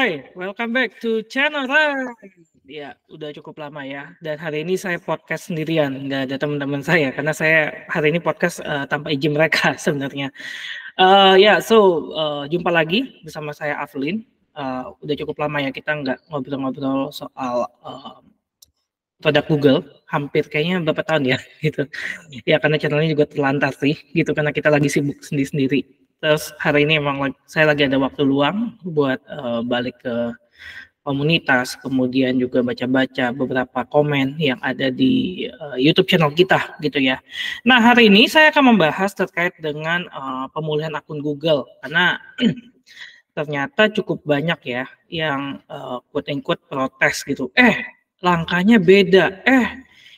Hai, welcome back to channel Rai. Ya, udah cukup lama ya. Dan hari ini saya podcast sendirian, nggak ada teman-teman saya karena saya hari ini podcast tanpa izin mereka sebenarnya. Jumpa lagi bersama saya Avelin. Udah cukup lama ya kita nggak ngobrol-ngobrol soal produk Google. Hampir kayaknya berapa tahun ya gitu. Ya karena channelnya juga terlantar sih gitu karena kita lagi sibuk sendiri-sendiri. Terus hari ini emang saya lagi ada waktu luang buat balik ke komunitas, kemudian juga baca-baca beberapa komen yang ada di YouTube channel kita gitu ya. Nah, hari ini saya akan membahas terkait dengan pemulihan akun Google karena ternyata cukup banyak ya yang quote-unquote protes gitu. Langkahnya beda.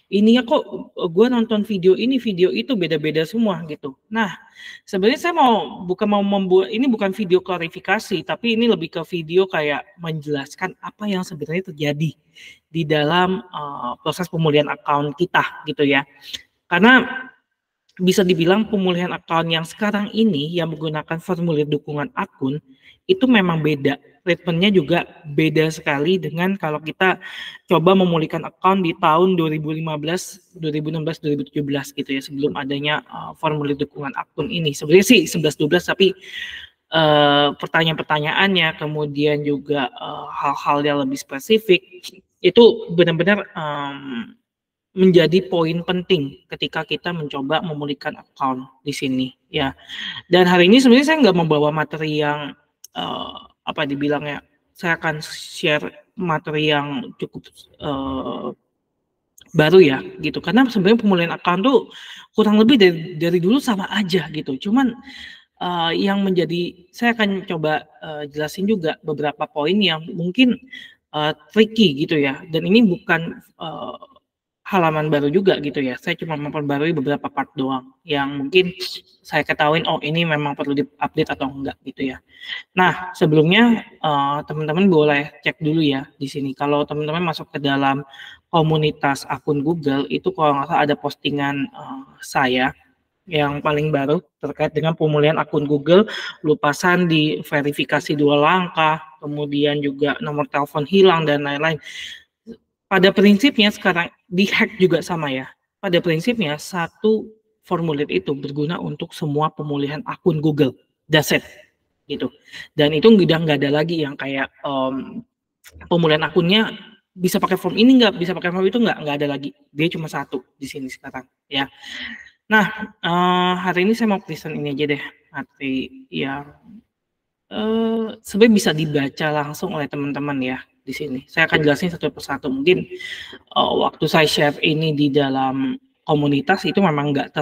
Ininya kok gue nonton video ini, video itu beda-beda semua gitu. Nah, sebenarnya saya mau membuat ini bukan video klarifikasi, tapi ini lebih ke video kayak menjelaskan apa yang sebenarnya terjadi di dalam proses pemulihan akun kita gitu ya. Karena bisa dibilang pemulihan akun yang sekarang ini yang menggunakan formulir dukungan akun itu memang beda. Treatmentnya juga beda sekali dengan kalau kita coba memulihkan akun di tahun 2015, 2016, 2017 gitu ya sebelum adanya formulir dukungan akun ini. Sebenarnya sih 11-12 tapi pertanyaan-pertanyaannya kemudian juga hal-hal yang lebih spesifik itu benar-benar menjadi poin penting ketika kita mencoba memulihkan akun di sini ya. Dan hari ini sebenarnya saya nggak membawa materi yang dibilangnya, saya akan share materi yang cukup baru ya gitu karena sebenarnya pemulihan akun tuh kurang lebih dari dulu sama aja gitu. Cuman yang menjadi saya akan coba jelasin juga beberapa poin yang mungkin tricky gitu ya, dan ini bukan halaman baru juga gitu ya. Saya cuma memperbarui beberapa part doang yang mungkin saya ketahuin ini memang perlu diupdate atau enggak gitu ya. Nah, sebelumnya teman-teman boleh cek dulu ya di sini. Kalau teman-teman masuk ke dalam komunitas akun Google itu kalau nggak salah ada postingan saya yang paling baru terkait dengan pemulihan akun Google, lupa sandi, verifikasi 2 langkah, kemudian juga nomor telepon hilang dan lain-lain. Pada prinsipnya sekarang di-hack juga sama ya. Pada prinsipnya satu formulir itu berguna untuk semua pemulihan akun Google. That's it. Gitu. Dan itu udah nggak ada lagi yang kayak pemulihan akunnya bisa pakai form ini nggak, bisa pakai form itu nggak ada lagi. Dia cuma satu di sini sekarang ya. Nah, hari ini saya mau present ini aja deh, materi yang sebenarnya bisa dibaca langsung oleh teman-teman ya di sini. Saya akan jelasin satu persatu. Mungkin waktu saya share ini di dalam komunitas itu memang nggak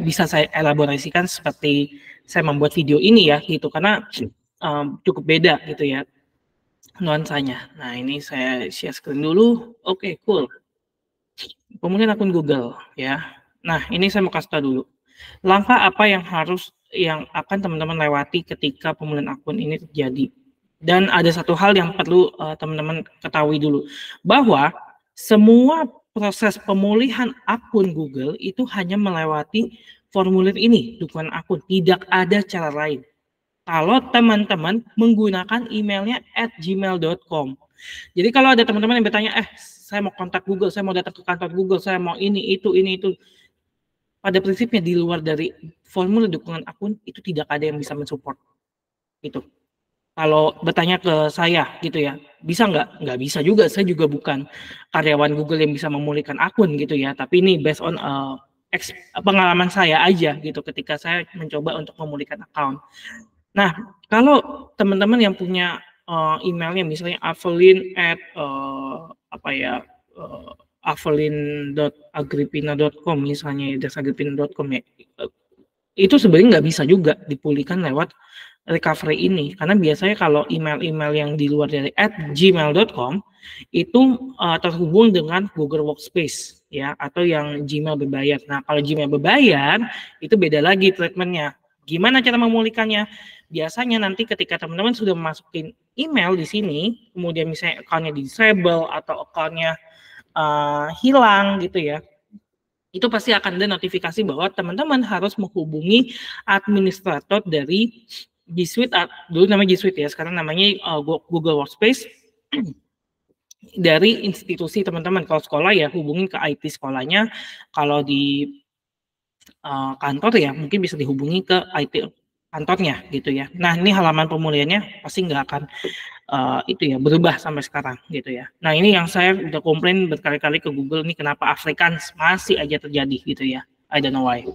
bisa saya elaborasikan seperti saya membuat video ini ya gitu, karena cukup beda gitu ya nuansanya. Nah, ini saya share screen dulu. Oke, cool. Pemulihan akun Google ya. Nah, ini saya mau kasih tahu dulu. Langkah apa yang akan teman-teman lewati ketika pemulihan akun ini terjadi. Dan ada satu hal yang perlu teman-teman ketahui dulu, bahwa semua proses pemulihan akun Google itu hanya melewati formulir ini, dukungan akun. Tidak ada cara lain. Kalau teman-teman menggunakan emailnya @gmail.com. Jadi kalau ada teman-teman yang bertanya, saya mau kontak Google, saya mau datang ke kantor Google, saya mau ini, itu. Pada prinsipnya di luar dari formulir dukungan akun, itu tidak ada yang bisa mensupport. Gitu. Kalau bertanya ke saya gitu ya, bisa nggak? Nggak bisa juga, saya juga bukan karyawan Google yang bisa memulihkan akun gitu ya. Tapi ini based on pengalaman saya aja gitu ketika saya mencoba untuk memulihkan akun. Nah, kalau teman-teman yang punya emailnya misalnya avelin@avelin.agripina.com misalnya, agripina.com ya, itu sebenarnya nggak bisa juga dipulihkan lewat recovery ini, karena biasanya kalau email-email yang di luar dari @gmail.com itu terhubung dengan Google Workspace ya, atau yang Gmail berbayar. Nah, kalau Gmail berbayar itu beda lagi treatmentnya. Gimana cara memulihkannya? Biasanya nanti ketika teman-teman sudah masukin email di sini, kemudian misalnya akunnya di disable atau akunnya hilang gitu ya, itu pasti akan ada notifikasi bahwa teman-teman harus menghubungi administrator dari G Suite, dulu namanya G Suite ya, sekarang namanya Google Workspace. Dari institusi teman-teman, kalau sekolah ya hubungin ke IT sekolahnya, kalau di kantor ya mungkin bisa dihubungi ke IT kantornya gitu ya. Nah ini halaman pemulihannya pasti nggak akan itu ya berubah sampai sekarang gitu ya. Nah ini yang saya udah komplain berkali-kali ke Google, ini kenapa Afrikaans masih aja terjadi gitu ya. I don't know why.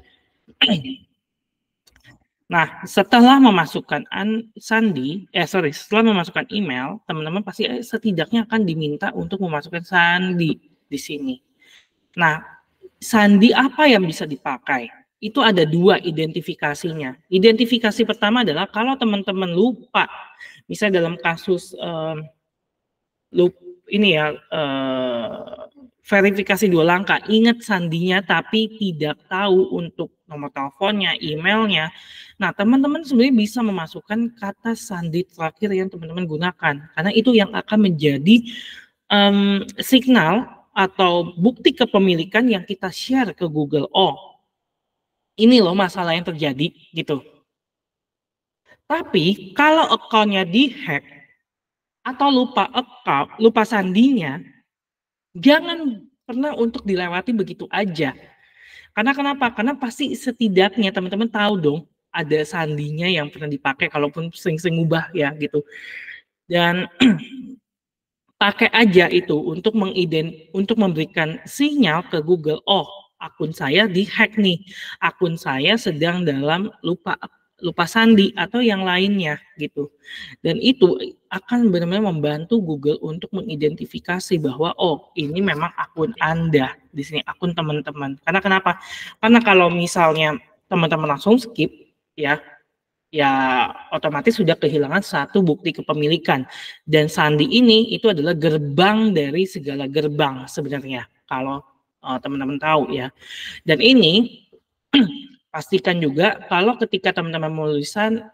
Nah, setelah memasukkan setelah memasukkan email, teman-teman pasti setidaknya akan diminta untuk memasukkan sandi di sini. Nah, sandi apa yang bisa dipakai? Itu ada 2 identifikasinya. Identifikasi pertama adalah kalau teman-teman lupa, misalnya dalam kasus verifikasi 2 langkah, ingat sandinya tapi tidak tahu untuk nomor teleponnya, emailnya. Nah, teman-teman sebenarnya bisa memasukkan kata sandi terakhir yang teman-teman gunakan, karena itu yang akan menjadi signal atau bukti kepemilikan yang kita share ke Google. Oh, ini loh masalah yang terjadi gitu. Tapi kalau account-nya dihack atau lupa sandinya, jangan pernah untuk dilewati begitu aja. Karena kenapa? Karena pasti setidaknya teman-teman tahu dong ada sandinya yang pernah dipakai, kalaupun sering-sering ubah ya gitu. Dan pakai aja itu untuk memberikan sinyal ke Google, oh akun saya dihack nih, akun saya sedang dalam lupa sandi atau yang lainnya gitu. Dan itu akan benar-benar membantu Google untuk mengidentifikasi bahwa oh ini memang akun Anda di sini, akun teman-teman. Karena kenapa? Karena kalau misalnya teman-teman langsung skip ya otomatis sudah kehilangan satu bukti kepemilikan. Dan sandi ini itu adalah gerbang dari segala gerbang sebenarnya kalau teman-teman tahu ya. Dan ini pastikan juga kalau ketika teman-teman menuliskan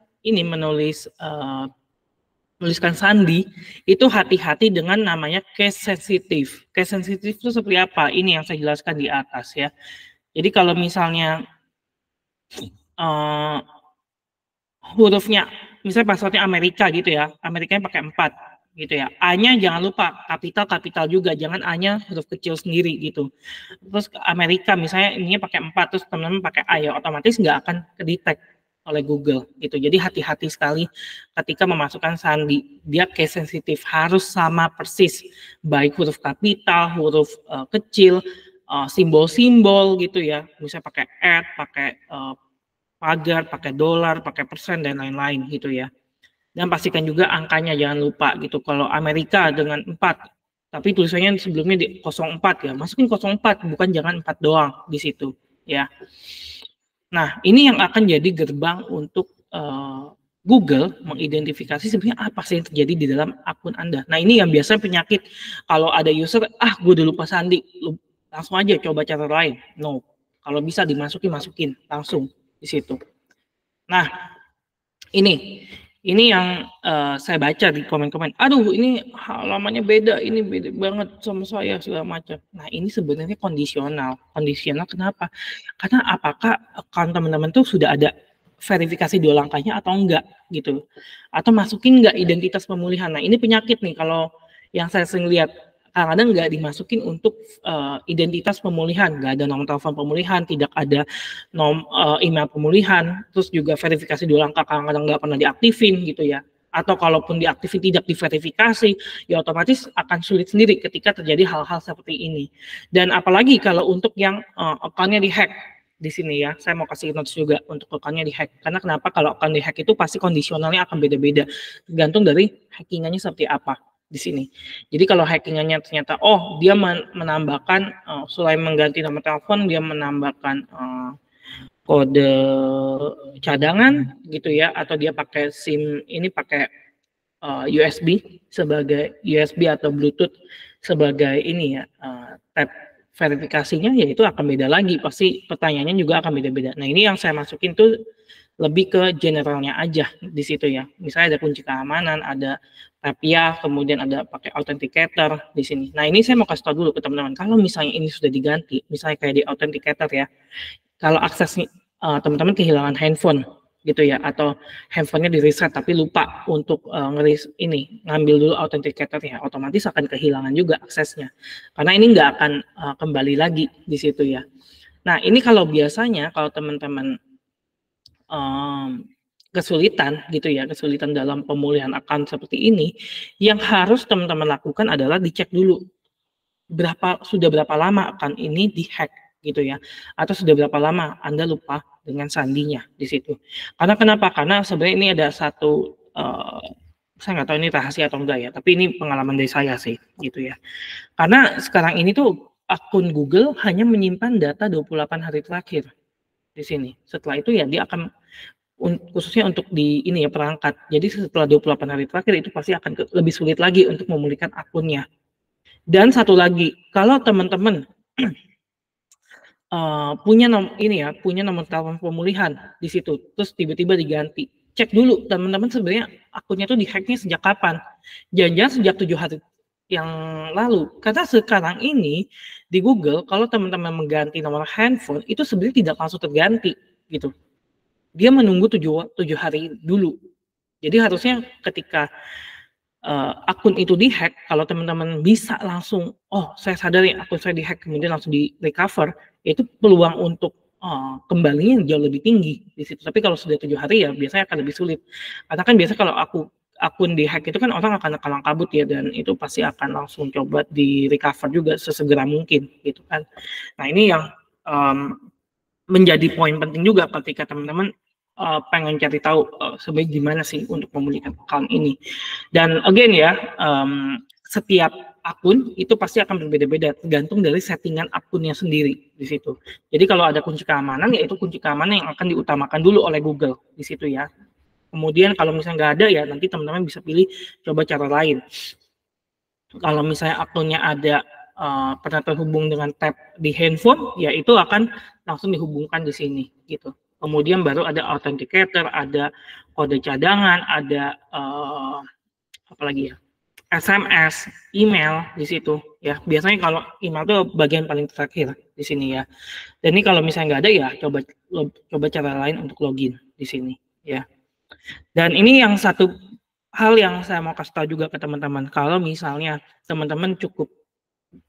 sandi, itu hati-hati dengan namanya case sensitive. Case sensitive itu seperti apa? Ini yang saya jelaskan di atas ya. Jadi kalau misalnya hurufnya, misalnya passwordnya Amerika gitu ya, Amerikanya pakai 4 gitu ya. A-nya jangan lupa kapital juga, jangan A-nya huruf kecil sendiri gitu. Terus Amerika misalnya ininya pakai 4, terus teman-teman pakai A ya, otomatis nggak akan kedetek oleh Google gitu. Jadi hati-hati sekali ketika memasukkan sandi. Dia case sensitif, harus sama persis, baik huruf kapital, huruf kecil, simbol-simbol gitu ya. Misalnya pakai @ pakai pagar, pakai dolar, pakai persen, dan lain-lain gitu ya. Dan pastikan juga angkanya jangan lupa gitu. Kalau Amerika dengan 4, tapi tulisannya sebelumnya di 04 ya, masukin 04, bukan jangan 4 doang di situ ya. Nah, ini yang akan jadi gerbang untuk Google mengidentifikasi sebenarnya apa sih yang terjadi di dalam akun Anda. Nah, ini yang biasa penyakit kalau ada user, gue udah lupa sandi, langsung aja coba cara lain. No, kalau bisa masukin langsung di situ. Nah, ini yang saya baca di komen-komen. Aduh, ini halamannya beda, ini beda banget sama saya segala macam. Nah, ini sebenarnya kondisional. Kondisional kenapa? Karena apakah account teman-teman tuh sudah ada verifikasi 2 langkahnya atau enggak gitu. Atau masukin enggak identitas pemulihan. Nah, ini penyakit nih kalau yang saya sering lihat. Kadang-kadang nggak dimasukin untuk identitas pemulihan, nggak ada nomor telepon pemulihan, tidak ada email pemulihan, terus juga verifikasi 2 langkah kadang-kadang nggak pernah diaktifin gitu ya. Atau kalaupun diaktifin tidak diverifikasi, ya otomatis akan sulit sendiri ketika terjadi hal-hal seperti ini. Dan apalagi kalau untuk yang account-nya dihack di sini ya, saya mau kasih notes juga untuk account-nya dihack. Karena kenapa? Kalau account dihack itu pasti kondisionalnya akan beda-beda, tergantung dari hackingannya seperti apa di sini. Jadi kalau hackingannya ternyata dia menambahkan selain mengganti nomor telepon, dia menambahkan kode cadangan gitu ya, atau dia pakai SIM ini pakai USB atau Bluetooth sebagai ini ya, tab verifikasinya, ya itu akan beda lagi, pasti pertanyaannya juga akan beda-beda. Nah, ini yang saya masukin tuh lebih ke generalnya aja di situ ya. Misalnya ada kunci keamanan, ada Tapia, kemudian ada pakai authenticator di sini. Nah, ini saya mau kasih tahu dulu ke teman-teman. Kalau misalnya ini sudah diganti, misalnya kayak di authenticator ya, kalau akses teman-teman kehilangan handphone gitu ya, atau handphonenya di-reset tapi lupa untuk ngambil dulu authenticator-nya, otomatis akan kehilangan juga aksesnya. Karena ini nggak akan kembali lagi di situ ya. Nah, ini kalau biasanya kalau teman-teman kesulitan gitu ya, kesulitan dalam pemulihan account seperti ini, yang harus teman-teman lakukan adalah dicek dulu sudah berapa lama account ini dihack gitu ya, atau sudah berapa lama Anda lupa dengan sandinya di situ. Karena kenapa? Karena sebenarnya ini ada satu saya nggak tahu ini rahasia atau enggak ya, tapi ini pengalaman dari saya sih gitu ya. Karena sekarang ini tuh akun Google hanya menyimpan data 28 hari terakhir di sini. Setelah itu ya dia akan khususnya untuk di ini ya perangkat. Jadi setelah 28 hari terakhir itu pasti akan lebih sulit lagi untuk memulihkan akunnya. Dan satu lagi, kalau teman-teman punya nomor telepon pemulihan di situ, terus tiba-tiba diganti, cek dulu teman-teman sebenarnya akunnya tuh dihacknya sejak kapan. Jangan-jangan sejak 7 hari yang lalu. Karena sekarang ini di Google kalau teman-teman mengganti nomor handphone itu sebenarnya tidak langsung terganti gitu. Dia menunggu 7 hari dulu. Jadi harusnya ketika akun itu dihack, kalau teman-teman bisa langsung, oh saya sadar ya akun saya dihack, kemudian langsung di recover, itu peluang untuk kembalinya jauh lebih tinggi di situ. Tapi kalau sudah 7 hari ya biasanya akan lebih sulit. Karena kan biasa kalau akun dihack itu kan orang akan kalang kabut ya, dan itu pasti akan langsung coba di recover juga sesegera mungkin gitu kan. Nah ini yang menjadi poin penting juga ketika teman-teman pengen cari tahu sebenarnya gimana sih untuk memulihkan account ini. Dan again ya, setiap akun itu pasti akan berbeda-beda tergantung dari settingan akunnya sendiri di situ. Jadi kalau ada kunci keamanan, yaitu kunci keamanan yang akan diutamakan dulu oleh Google di situ ya. Kemudian kalau misalnya nggak ada ya nanti teman-teman bisa pilih coba cara lain. Kalau misalnya akunnya ada pernah terhubung dengan tab di handphone, ya itu akan langsung dihubungkan di sini gitu. Kemudian baru ada authenticator, ada kode cadangan, ada apalagi ya, SMS, email di situ ya. Biasanya kalau email itu bagian paling terakhir di sini ya. Dan ini kalau misalnya nggak ada ya coba cara lain untuk login di sini ya. Dan ini yang satu hal yang saya mau kasih tahu juga ke teman-teman. Kalau misalnya teman-teman cukup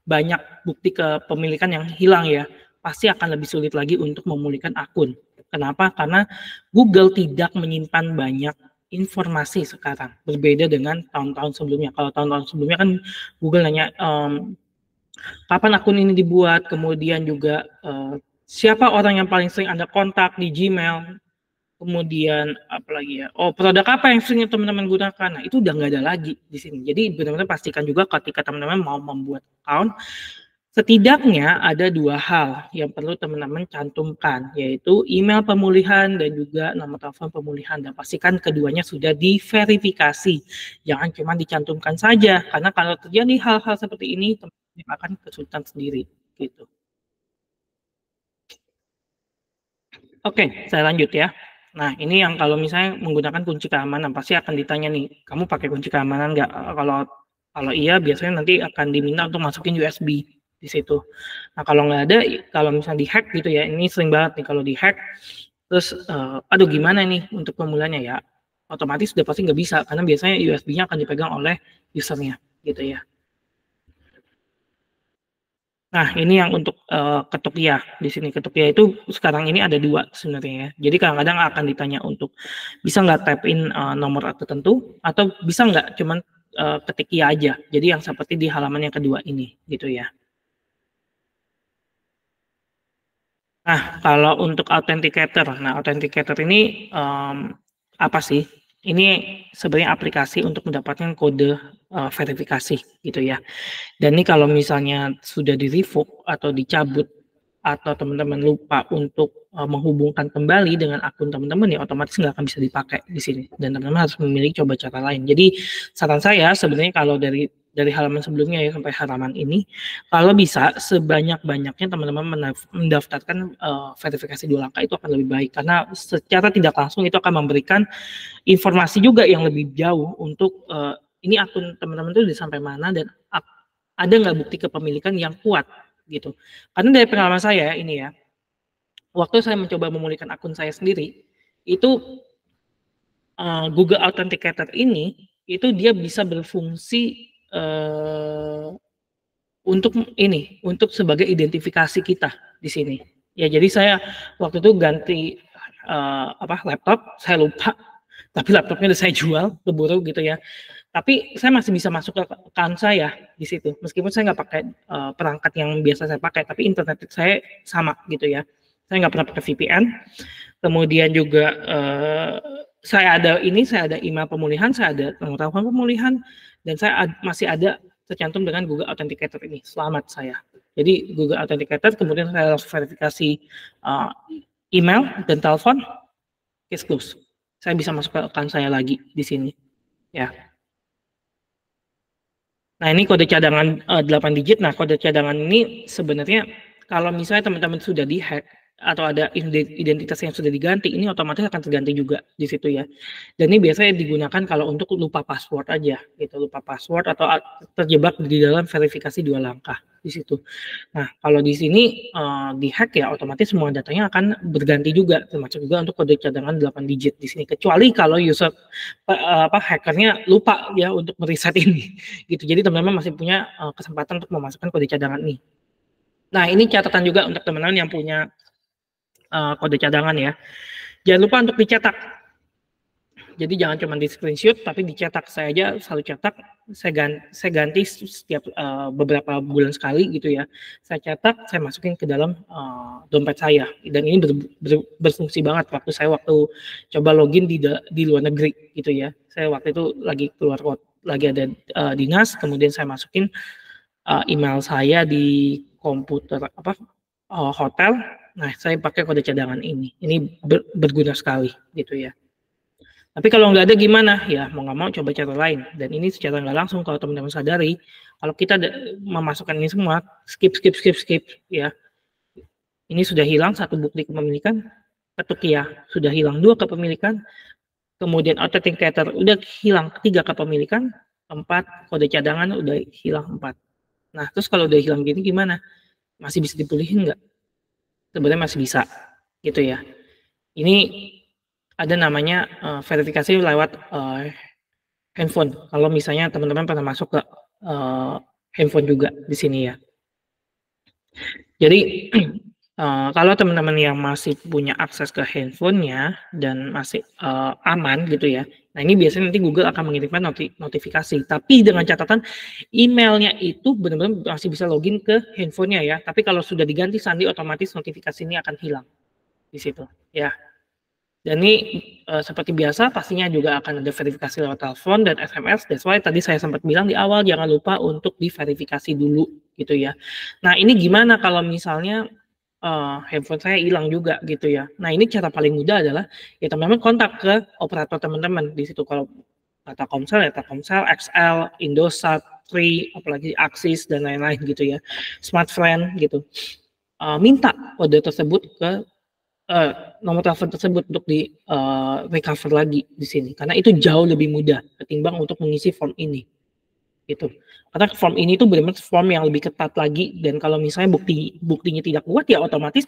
banyak bukti kepemilikan yang hilang ya, pasti akan lebih sulit lagi untuk memulihkan akun. Kenapa? Karena Google tidak menyimpan banyak informasi sekarang, berbeda dengan tahun-tahun sebelumnya. Kalau tahun-tahun sebelumnya kan Google nanya kapan akun ini dibuat, kemudian juga siapa orang yang paling sering Anda kontak di Gmail, kemudian apalagi ya, produk apa yang sering teman-teman gunakan. Nah itu udah nggak ada lagi di sini. Jadi benar-benar pastikan juga ketika teman-teman mau membuat account, setidaknya ada 2 hal yang perlu teman-teman cantumkan, yaitu email pemulihan dan juga nomor telepon pemulihan, dan pastikan keduanya sudah diverifikasi. Jangan cuma dicantumkan saja, karena kalau terjadi hal-hal seperti ini teman-teman akan kesulitan sendiri gitu. Oke, saya lanjut ya. Nah ini yang kalau misalnya menggunakan kunci keamanan pasti akan ditanya nih, kamu pakai kunci keamanan nggak? Kalau iya biasanya nanti akan diminta untuk masukin USB di situ. Nah kalau nggak ada, kalau misalnya dihack gitu ya, ini sering banget nih kalau dihack, terus aduh gimana nih untuk pemulihannya ya, otomatis udah pasti nggak bisa, karena biasanya USB-nya akan dipegang oleh usernya gitu ya. Nah ini yang untuk ketuk ya di sini. Ketuk ya itu sekarang ini ada 2 sebenarnya ya. Jadi kadang-kadang akan ditanya untuk bisa nggak tap in nomor tertentu, atau bisa nggak cuman ketik ya aja. Jadi yang seperti di halaman yang kedua ini gitu ya. Nah, kalau untuk authenticator ini apa sih? Ini sebenarnya aplikasi untuk mendapatkan kode verifikasi gitu ya. Dan ini kalau misalnya sudah di-revoke atau dicabut, atau teman-teman lupa untuk menghubungkan kembali dengan akun teman-teman, ya otomatis nggak akan bisa dipakai di sini, dan teman-teman harus memilih coba cara lain. Jadi saran saya sebenarnya kalau dari halaman sebelumnya ya sampai halaman ini, kalau bisa sebanyak-banyaknya teman-teman mendaftarkan verifikasi 2 langkah itu akan lebih baik, karena secara tidak langsung itu akan memberikan informasi juga yang lebih jauh untuk ini akun teman-teman itu sampai mana, dan ada nggak bukti kepemilikan yang kuat gitu. Karena dari pengalaman saya ini ya, waktu saya mencoba memulihkan akun saya sendiri, itu Google Authenticator ini itu dia bisa berfungsi untuk sebagai identifikasi kita di sini. Ya, jadi saya waktu itu ganti laptop, saya lupa, tapi laptopnya udah saya jual, keburu gitu ya. Tapi saya masih bisa masuk ke account saya di situ, meskipun saya nggak pakai perangkat yang biasa saya pakai, tapi internet saya sama gitu ya. Saya nggak pernah pakai VPN. Kemudian juga saya ada email pemulihan, saya ada nomor telepon pemulihan, dan saya masih ada tercantum dengan Google Authenticator ini. Selamat saya. Jadi Google Authenticator, kemudian saya langsung verifikasi email dan telepon, case close. Saya bisa masuk ke account saya lagi di sini. Ya. Nah, ini kode cadangan 8 digit. Nah, kode cadangan ini sebenarnya kalau misalnya teman-teman sudah dihack atau ada identitas yang sudah diganti, ini otomatis akan terganti juga di situ ya. Dan ini biasanya digunakan kalau untuk lupa password aja, gitu, lupa password atau terjebak di dalam verifikasi 2 langkah di situ. Nah, kalau di sini dihack ya otomatis semua datanya akan berganti juga, termasuk juga untuk kode cadangan 8 digit di sini. Kecuali kalau user hackernya lupa ya untuk mereset ini, gitu. Jadi teman-teman masih punya kesempatan untuk memasukkan kode cadangan ini. Nah, ini catatan juga untuk teman-teman yang punya kode cadangan ya. Jangan lupa untuk dicetak. Jadi jangan cuma di screenshot tapi dicetak. Saya aja selalu cetak. Saya ganti setiap beberapa bulan sekali gitu ya. Saya cetak, saya masukin ke dalam dompet saya. Dan ini berfungsi banget waktu coba login di luar negeri gitu ya. Saya waktu itu lagi ada dinas, kemudian saya masukin email saya di komputer hotel. Nah, saya pakai kode cadangan ini. Ini berguna sekali gitu ya. Tapi kalau nggak ada gimana? Ya mau nggak mau coba cara lain. Dan ini secara nggak langsung kalau teman-teman sadari, kalau kita memasukkan ini semua, skip ya. Ini sudah hilang 1 bukti kepemilikan, ketukia sudah hilang 2 kepemilikan, kemudian authenticator udah hilang 3 kepemilikan, 4 kode cadangan udah hilang 4. Nah, terus kalau udah hilang gini gimana? Masih bisa dipulihin nggak? Sebenarnya masih bisa gitu ya. Ini ada namanya verifikasi lewat handphone. Kalau misalnya teman-teman pernah masuk ke handphone juga di sini ya. Jadi kalau teman-teman yang masih punya akses ke handphonenya dan masih aman gitu ya. Nah, ini biasanya nanti Google akan mengirimkan notifikasi. Tapi dengan catatan emailnya itu benar-benar masih bisa login ke handphonenya ya. Tapi kalau sudah diganti sandi, otomatis notifikasi ini akan hilang di situ ya. Dan ini seperti biasa pastinya juga akan ada verifikasi lewat telepon dan SMS. That's why tadi saya sempat bilang di awal jangan lupa untuk diverifikasi dulu gitu ya. Nah, ini gimana kalau misalnya handphone saya hilang juga gitu ya. Nah, ini cara paling mudah adalah ya teman-teman kontak ke operator teman-teman di situ. Kalau Telkomsel ya Telkomsel, XL, Indosat, Tri, apalagi Axis dan lain-lain gitu ya. Smartfren gitu. Minta kode tersebut ke nomor telepon tersebut untuk di recover lagi di sini. Karena itu jauh lebih mudah ketimbang untuk mengisi form ini. Gitu. Karena form ini tuh benar-benar form yang lebih ketat lagi, dan kalau misalnya buktinya tidak kuat ya otomatis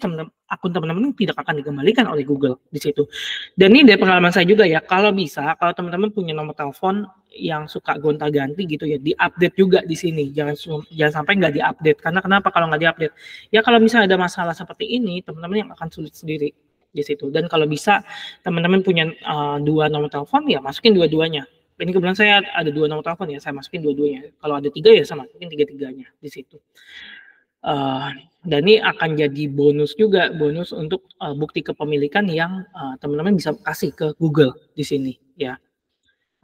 akun teman-teman tidak akan dikembalikan oleh Google di situ. Dan ini dari pengalaman saya juga ya, kalau bisa kalau teman-teman punya nomor telepon yang suka gonta-ganti gitu ya, diupdate juga di sini. Jangan sampai nggak diupdate. Karena kenapa kalau nggak diupdate? Ya kalau misalnya ada masalah seperti ini, teman-teman yang akan sulit sendiri di situ. Dan kalau bisa teman-teman punya 2 nomor telepon ya masukin dua-duanya. Ini kebetulan saya ada 2 nomor telepon ya, saya masukin dua-duanya. Kalau ada 3 ya saya masukin 3-3-nya di situ. Dan ini akan jadi bonus juga, bonus untuk bukti kepemilikan yang teman-teman bisa kasih ke Google di sini ya.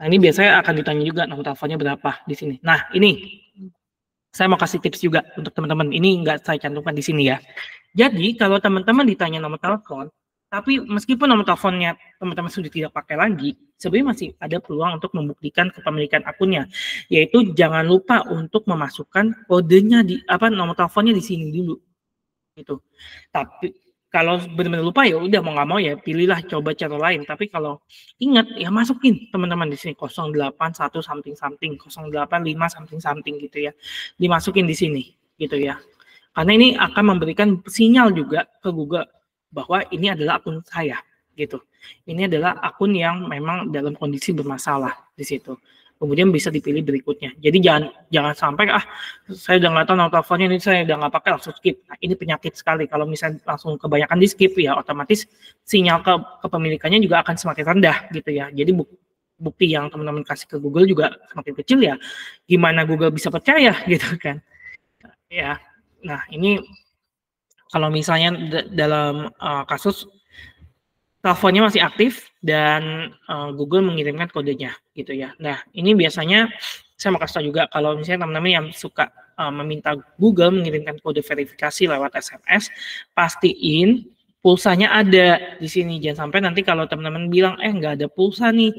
Nah, ini biasanya akan ditanya juga nomor teleponnya berapa di sini. Nah, ini saya mau kasih tips juga untuk teman-teman. Ini nggak saya cantumkan di sini ya. Jadi kalau teman-teman ditanya nomor telepon, tapi meskipun nomor teleponnya teman-teman sudah tidak pakai lagi, sebenarnya masih ada peluang untuk membuktikan kepemilikan akunnya, yaitu jangan lupa untuk memasukkan kodenya nomor teleponnya di sini dulu, gitu. Tapi kalau benar-benar lupa ya udah mau nggak mau ya pilihlah coba cara lain. Tapi kalau ingat ya masukin teman-teman di sini 081 something 085 something gitu ya, dimasukin di sini gitu ya. Karena ini akan memberikan sinyal juga ke Google bahwa ini adalah akun saya gitu. Ini adalah akun yang memang dalam kondisi bermasalah di situ. Kemudian bisa dipilih berikutnya. Jadi jangan sampai saya udah nggak tahu nomor teleponnya, ini saya udah nggak pakai, langsung skip. Nah, ini penyakit sekali. Kalau misalnya langsung kebanyakan di skip ya otomatis sinyal kepemilikannya juga akan semakin rendah gitu ya. Jadi bukti yang teman-teman kasih ke Google juga semakin kecil ya. Gimana Google bisa percaya gitu kan? Ya. Nah, ini kalau misalnya dalam kasus teleponnya masih aktif dan Google mengirimkan kodenya gitu ya. Nah, ini biasanya saya mau kasih tahu juga kalau misalnya teman-teman yang suka meminta Google mengirimkan kode verifikasi lewat SMS, pastiin pulsanya ada di sini. Jangan sampai nanti kalau teman-teman bilang nggak ada pulsa nih,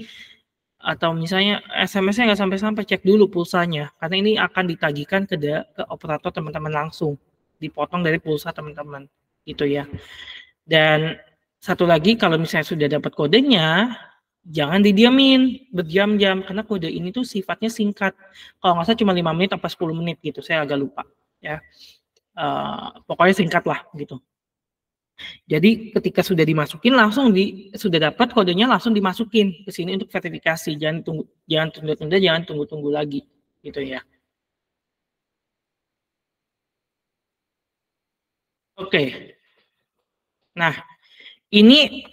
atau misalnya SMS-nya nggak sampai-sampai, cek dulu pulsanya karena ini akan ditagihkan ke operator teman-teman langsung, dipotong dari pulsa teman-teman gitu ya. Dan satu lagi, kalau misalnya sudah dapat kodenya, jangan didiamin berjam-jam, karena kode ini tuh sifatnya singkat. Kalau nggak salah cuma 5 menit atau 10 menit gitu, saya agak lupa. Ya, pokoknya singkat lah gitu. Jadi ketika sudah dimasukin, sudah dapat kodenya langsung dimasukin ke sini untuk verifikasi. Jangan tunda-tunda, jangan tunggu-tunggu lagi, gitu ya. Oke. Nah, ini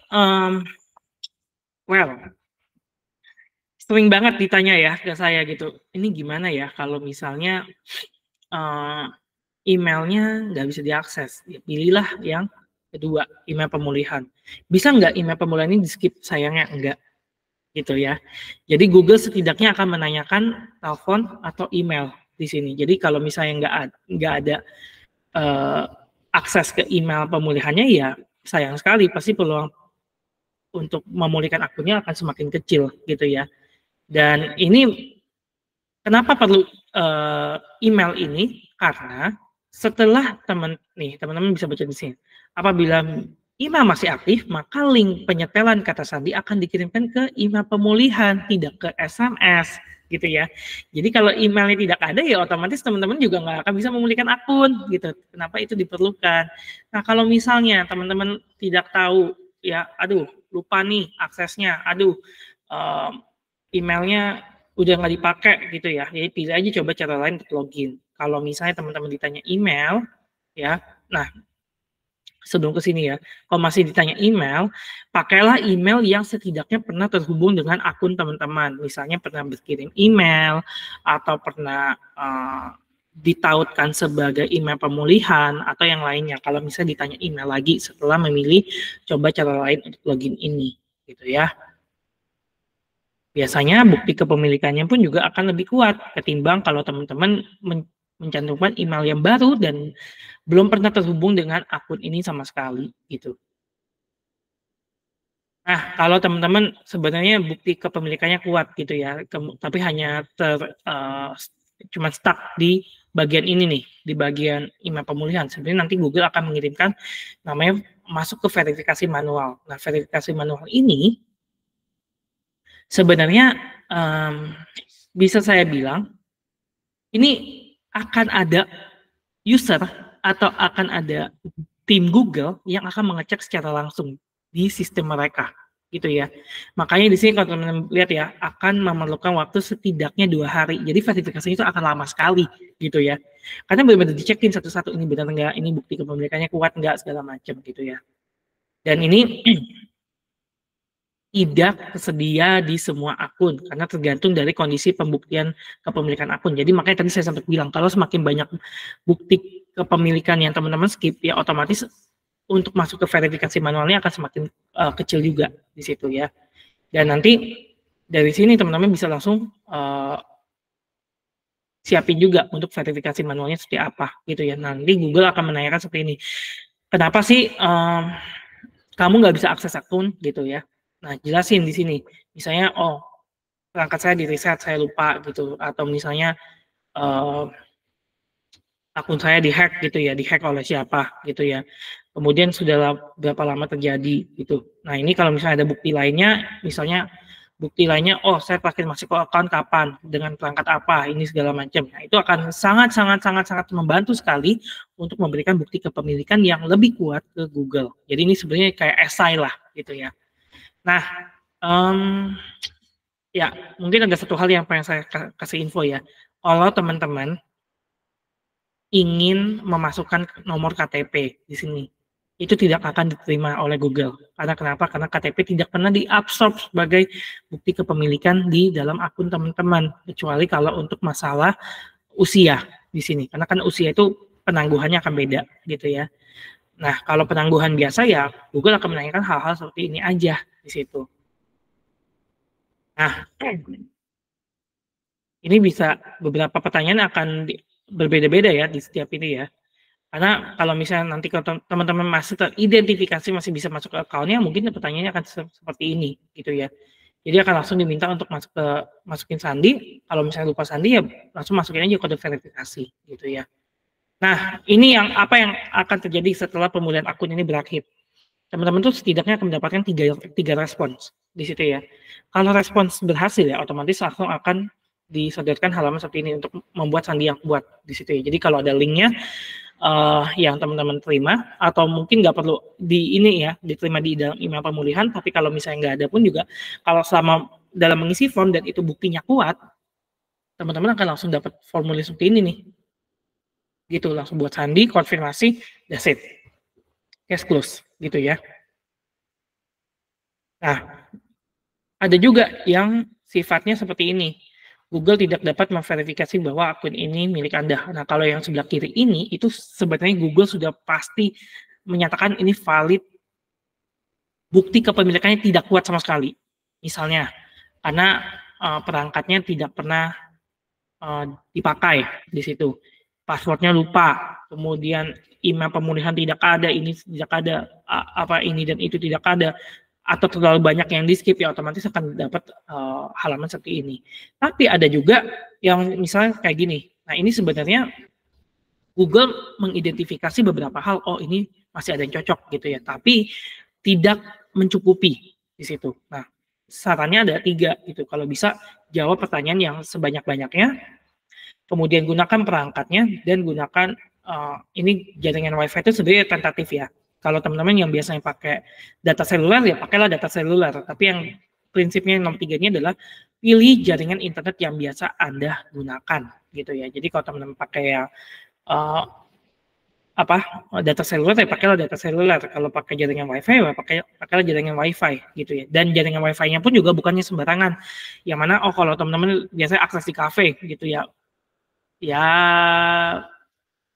sering banget ditanya ya ke saya gitu, ini gimana ya kalau misalnya emailnya nggak bisa diakses, ya, pilihlah yang kedua, email pemulihan. Bisa nggak email pemulihan ini di skip? Sayangnya enggak gitu ya. Jadi Google setidaknya akan menanyakan telepon atau email di sini. Jadi kalau misalnya nggak ada akses ke email pemulihannya, ya sayang sekali, pasti peluang untuk memulihkan akunnya akan semakin kecil gitu ya. Dan ini kenapa perlu email ini? Karena setelah teman-teman bisa baca di sini. Apabila email masih aktif, maka link penyetelan kata sandi akan dikirimkan ke email pemulihan, tidak ke SMS gitu ya. Jadi kalau emailnya tidak ada, ya otomatis teman-teman juga nggak akan bisa memulihkan akun gitu. Kenapa itu diperlukan? Nah, kalau misalnya teman-teman tidak tahu, ya aduh lupa nih aksesnya, aduh emailnya udah nggak dipakai gitu ya, jadi pilih aja coba cara lain untuk login. Kalau misalnya teman-teman ditanya email, ya, nah sebelum ke sini ya, kalau masih ditanya email, pakailah email yang setidaknya pernah terhubung dengan akun teman-teman. Misalnya pernah berkirim email atau pernah ditautkan sebagai email pemulihan atau yang lainnya. Kalau misalnya ditanya email lagi setelah memilih coba cara lain untuk login ini, gitu ya. Biasanya bukti kepemilikannya pun juga akan lebih kuat ketimbang kalau teman-teman mencantumkan email yang baru dan belum pernah terhubung dengan akun ini sama sekali gitu. Nah, kalau teman-teman sebenarnya bukti kepemilikannya kuat gitu ya, tapi hanya cuma stuck di bagian ini nih, di bagian email pemulihan. Sebenarnya nanti Google akan mengirimkan namanya masuk ke verifikasi manual. Nah, verifikasi manual ini sebenarnya bisa saya bilang ini akan ada user atau akan ada tim Google yang akan mengecek secara langsung di sistem mereka gitu ya. Makanya di sini kalau teman-teman lihat ya, akan memerlukan waktu setidaknya 2 hari. Jadi verifikasi itu akan lama sekali gitu ya. Karena benar-benar dicekin satu-satu, ini benar enggak, ini bukti kepemilikannya kuat enggak, segala macam gitu ya. Dan ini tidak tersedia di semua akun karena tergantung dari kondisi pembuktian kepemilikan akun. Jadi makanya tadi saya sempat bilang kalau semakin banyak bukti kepemilikan yang teman-teman skip, ya otomatis untuk masuk ke verifikasi manualnya akan semakin kecil juga di situ ya. Dan nanti dari sini teman-teman bisa langsung siapin juga untuk verifikasi manualnya seperti apa gitu ya. Nanti Google akan menanyakan seperti ini. Kenapa sih kamu nggak bisa akses akun gitu ya? Nah, jelasin di sini. Misalnya, perangkat saya di reset, saya lupa gitu. Atau misalnya akun saya dihack gitu ya, dihack oleh siapa gitu ya. Kemudian sudah berapa lama terjadi gitu. Nah, ini kalau misalnya ada bukti lainnya, misalnya bukti lainnya, saya terakhir masuk ke account kapan, dengan perangkat apa, ini segala macam. Nah, itu akan sangat membantu sekali untuk memberikan bukti kepemilikan yang lebih kuat ke Google. Jadi ini sebenarnya kayak esai lah gitu ya. Nah, ya mungkin ada satu hal yang pengen saya kasih info ya. Kalau teman-teman ingin memasukkan nomor KTP di sini, itu tidak akan diterima oleh Google. Karena kenapa? Karena KTP tidak pernah diabsorb sebagai bukti kepemilikan di dalam akun teman-teman, kecuali kalau untuk masalah usia di sini. Karena kan usia itu penangguhannya akan beda gitu ya. Nah, kalau penangguhan biasa ya Google akan menanyakan hal-hal seperti ini aja di situ. Nah, ini bisa beberapa pertanyaan akan berbeda-beda ya di setiap ini ya. Karena kalau misalnya nanti kalau teman-teman masih teridentifikasi masih bisa masuk ke akunnya, mungkin pertanyaannya akan seperti ini gitu ya. Jadi akan langsung diminta untuk masukin sandi. Kalau misalnya lupa sandi ya langsung masukin aja kode verifikasi gitu ya. Nah, ini apa yang akan terjadi setelah pemulihan akun ini berakhir. Teman-teman tuh setidaknya akan mendapatkan tiga respons di situ ya. Kalau respons berhasil ya otomatis langsung akan disodorkan halaman seperti ini untuk membuat sandi yang kuat di situ ya. Jadi kalau ada linknya yang teman-teman terima atau mungkin nggak perlu diterima di dalam email pemulihan, tapi kalau misalnya nggak ada pun juga kalau selama dalam mengisi form dan itu buktinya kuat, teman-teman akan langsung dapat formulir seperti ini nih. Gitu, langsung buat sandi, konfirmasi, that's it. Case close, gitu ya. Nah, ada juga yang sifatnya seperti ini. Google tidak dapat memverifikasi bahwa akun ini milik Anda. Nah, kalau yang sebelah kiri ini, itu sebenarnya Google sudah pasti menyatakan ini valid, bukti kepemilikannya tidak kuat sama sekali. Misalnya, karena perangkatnya tidak pernah dipakai di situ. Passwordnya lupa, kemudian email pemulihan tidak ada, ini tidak ada, ini dan itu tidak ada, atau terlalu banyak yang di skip ya otomatis akan dapat halaman seperti ini. Tapi ada juga yang misalnya kayak gini. Nah ini sebenarnya Google mengidentifikasi beberapa hal. Oh ini masih ada yang cocok gitu ya. Tapi tidak mencukupi di situ. Nah sarannya ada 3 gitu. Kalau bisa jawab pertanyaan yang sebanyak-banyaknya. Kemudian gunakan perangkatnya dan gunakan ini jaringan WiFi itu sebenarnya tentatif ya. Kalau teman-teman yang biasanya pakai data seluler ya pakailah data seluler. Tapi yang prinsipnya nomor 3-nya adalah pilih jaringan internet yang biasa Anda gunakan gitu ya. Jadi kalau teman-teman pakai yang data seluler ya pakailah data seluler. Kalau pakai jaringan WiFi ya pakailah jaringan WiFi gitu ya. Dan jaringan WiFi-nya pun juga bukannya sembarangan. Yang mana kalau teman-teman biasanya akses di kafe gitu ya. Ya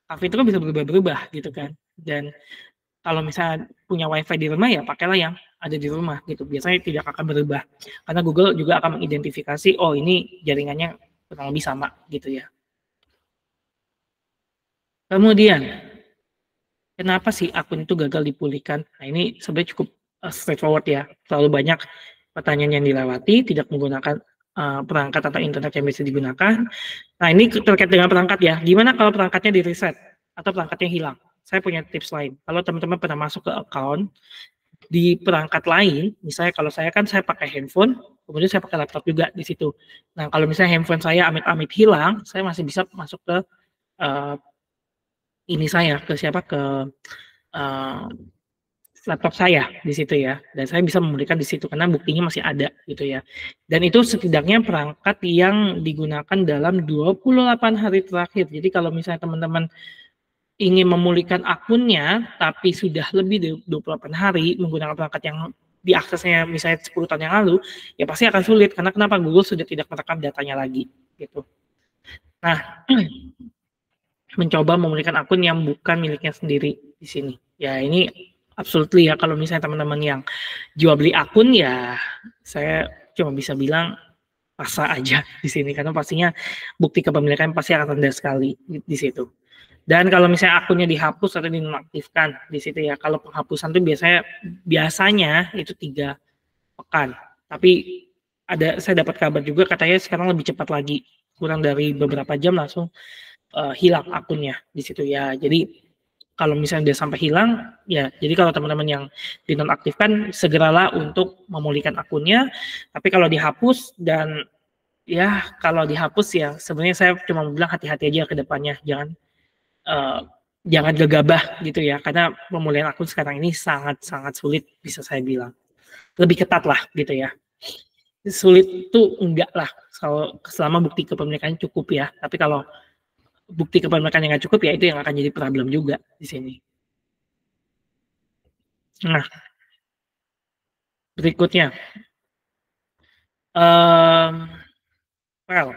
kafe itu kan bisa berubah-berubah gitu kan. Dan kalau misalnya punya WiFi di rumah ya pakailah yang ada di rumah gitu. Biasanya tidak akan berubah. Karena Google juga akan mengidentifikasi oh ini jaringannya kurang lebih sama gitu ya. Kemudian kenapa sih akun itu gagal dipulihkan? Nah ini sebenarnya cukup straightforward ya. Terlalu banyak pertanyaan yang dilewati, tidak menggunakan perangkat atau internet yang bisa digunakan. Nah ini terkait dengan perangkat ya. Gimana kalau perangkatnya di reset atau perangkatnya hilang? Saya punya tips lain. Kalau teman-teman pernah masuk ke account di perangkat lain, misalnya kalau saya kan saya pakai handphone, kemudian saya pakai laptop juga di situ. Nah kalau misalnya handphone saya amit-amit hilang, saya masih bisa masuk ke laptop saya di situ ya, dan saya bisa memulihkan di situ karena buktinya masih ada gitu ya. Dan itu setidaknya perangkat yang digunakan dalam 28 hari terakhir. Jadi kalau misalnya teman-teman ingin memulihkan akunnya tapi sudah lebih dari 28 hari menggunakan perangkat yang diaksesnya misalnya 10 tahun yang lalu, ya pasti akan sulit karena kenapa? Google sudah tidak merekam datanya lagi gitu. Nah, mencoba memulihkan akun yang bukan miliknya sendiri di sini. Ya ini absolutely ya, kalau misalnya teman-teman yang jual beli akun ya saya cuma bisa bilang pasrah aja di sini karena pastinya bukti kepemilikan pasti akan rendah sekali di situ. Dan kalau misalnya akunnya dihapus atau dinonaktifkan di situ ya, kalau penghapusan itu biasanya itu 3 pekan. Tapi saya dapat kabar juga katanya sekarang lebih cepat lagi, kurang dari beberapa jam langsung hilang akunnya di situ ya. Jadi kalau misalnya dia sampai hilang, ya jadi kalau teman-teman yang dinonaktifkan segeralah untuk memulihkan akunnya. Tapi kalau dihapus dan ya kalau dihapus ya sebenarnya saya cuma bilang hati-hati aja ke depannya, jangan gegabah gitu ya, karena pemulihan akun sekarang ini sangat-sangat sulit bisa saya bilang. lebih ketat lah gitu ya. Sulit itu enggak lah selama bukti kepemilikan cukup ya. Tapi kalau bukti kepemilikan yang nggak cukup ya itu yang akan jadi problem juga di sini. Nah, berikutnya, well,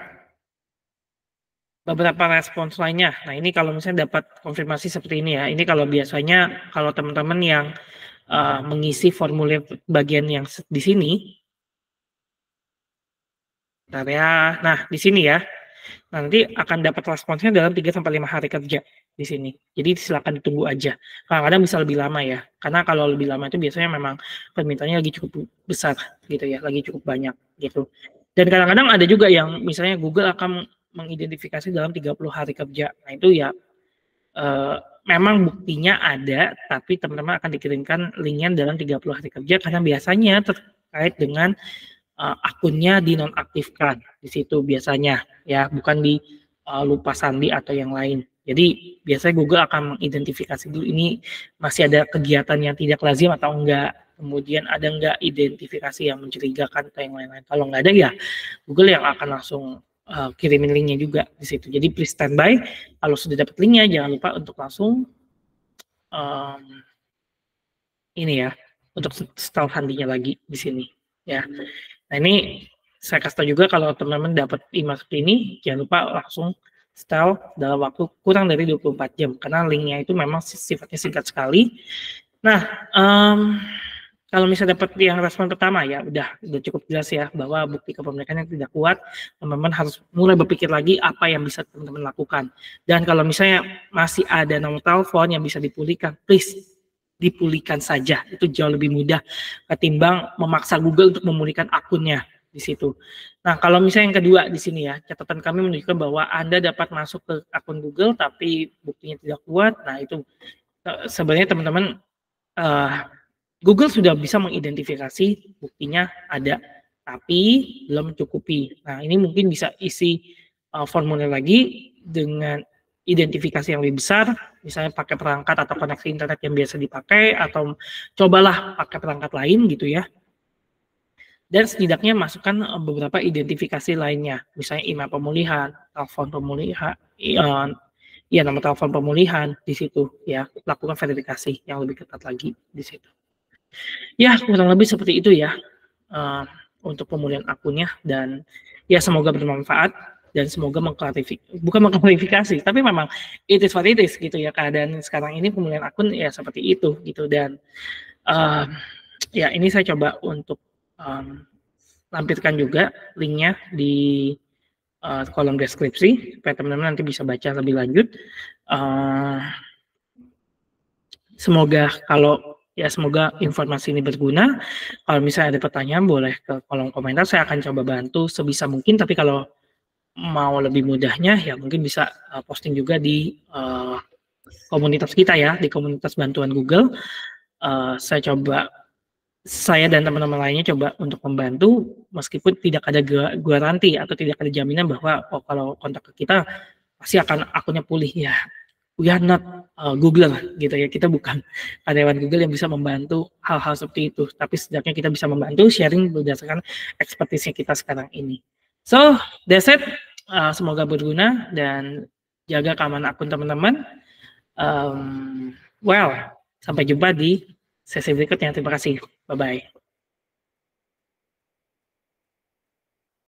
beberapa respons lainnya. Nah, ini kalau misalnya dapat konfirmasi seperti ini ya. Ini kalau biasanya kalau teman-teman yang mengisi formulir bagian yang di sini, nah di sini ya. Nanti akan dapat responsnya dalam 3-5 hari kerja di sini. Jadi silakan ditunggu aja. Kadang-kadang bisa lebih lama ya. Karena kalau lebih lama itu biasanya memang permintaannya lagi cukup besar gitu ya, lagi cukup banyak gitu. Dan kadang-kadang ada juga yang misalnya Google akan mengidentifikasi dalam 30 hari kerja. Nah, itu ya memang buktinya ada, tapi teman-teman akan dikirimkan linknya dalam 30 hari kerja karena biasanya terkait dengan akunnya dinonaktifkan di situ biasanya ya, bukan di lupa sandi atau yang lain. Jadi biasanya Google akan mengidentifikasi dulu ini masih ada kegiatan yang tidak lazim atau enggak, kemudian ada enggak identifikasi yang mencurigakan atau yang lain-lain. Kalau enggak ada ya Google yang akan langsung kirimin linknya juga di situ. Jadi please standby, kalau sudah dapat linknya jangan lupa untuk langsung ini ya, untuk install sandinya lagi di sini ya. Nah, ini saya kasih tahu juga kalau teman-teman dapat email seperti ini, jangan lupa langsung install dalam waktu kurang dari 24 jam, karena linknya itu memang sifatnya singkat sekali. Nah, kalau misalnya dapat yang respon pertama ya udah cukup jelas ya, bahwa bukti kepemilikannya tidak kuat, teman-teman harus mulai berpikir lagi apa yang bisa teman-teman lakukan. Dan kalau misalnya masih ada nomor telepon yang bisa dipulihkan, please dipulihkan saja, itu jauh lebih mudah ketimbang memaksa Google untuk memulihkan akunnya di situ. Nah, kalau misalnya yang kedua di sini ya, catatan kami menunjukkan bahwa Anda dapat masuk ke akun Google tapi buktinya tidak kuat. Nah, itu sebenarnya teman-teman Google sudah bisa mengidentifikasi buktinya ada, tapi belum mencukupi. Nah, ini mungkin bisa isi formulir lagi dengan identifikasi yang lebih besar, misalnya pakai perangkat atau koneksi internet yang biasa dipakai, atau cobalah pakai perangkat lain gitu ya. Dan setidaknya masukkan beberapa identifikasi lainnya, misalnya email pemulihan, telepon pemulihan, nomor telepon pemulihan di situ ya, lakukan verifikasi yang lebih ketat lagi di situ. Ya, kurang lebih seperti itu ya untuk pemulihan akunnya, dan ya semoga bermanfaat. Dan semoga bukan mengklarifikasi, tapi memang it is what it is gitu ya, keadaan sekarang ini pemulihan akun ya seperti itu gitu. Dan ya ini saya coba untuk lampirkan juga linknya di kolom deskripsi supaya teman-teman nanti bisa baca lebih lanjut. Semoga semoga informasi ini berguna. Kalau misalnya ada pertanyaan boleh ke kolom komentar, saya akan coba bantu sebisa mungkin, tapi kalau mau lebih mudahnya ya mungkin bisa posting juga di komunitas kita ya, di komunitas bantuan Google. Saya dan teman-teman lainnya coba untuk membantu meskipun tidak ada garansi atau tidak ada jaminan bahwa kalau kontak ke kita pasti akan akunnya pulih ya. We are not Google gitu ya, kita bukan karyawan Google yang bisa membantu hal-hal seperti itu, tapi setidaknya kita bisa membantu sharing berdasarkan ekspertisnya kita sekarang ini. So, that's it. Semoga berguna dan jaga keamanan akun teman-teman. Sampai jumpa di sesi berikutnya. Terima kasih. Bye-bye.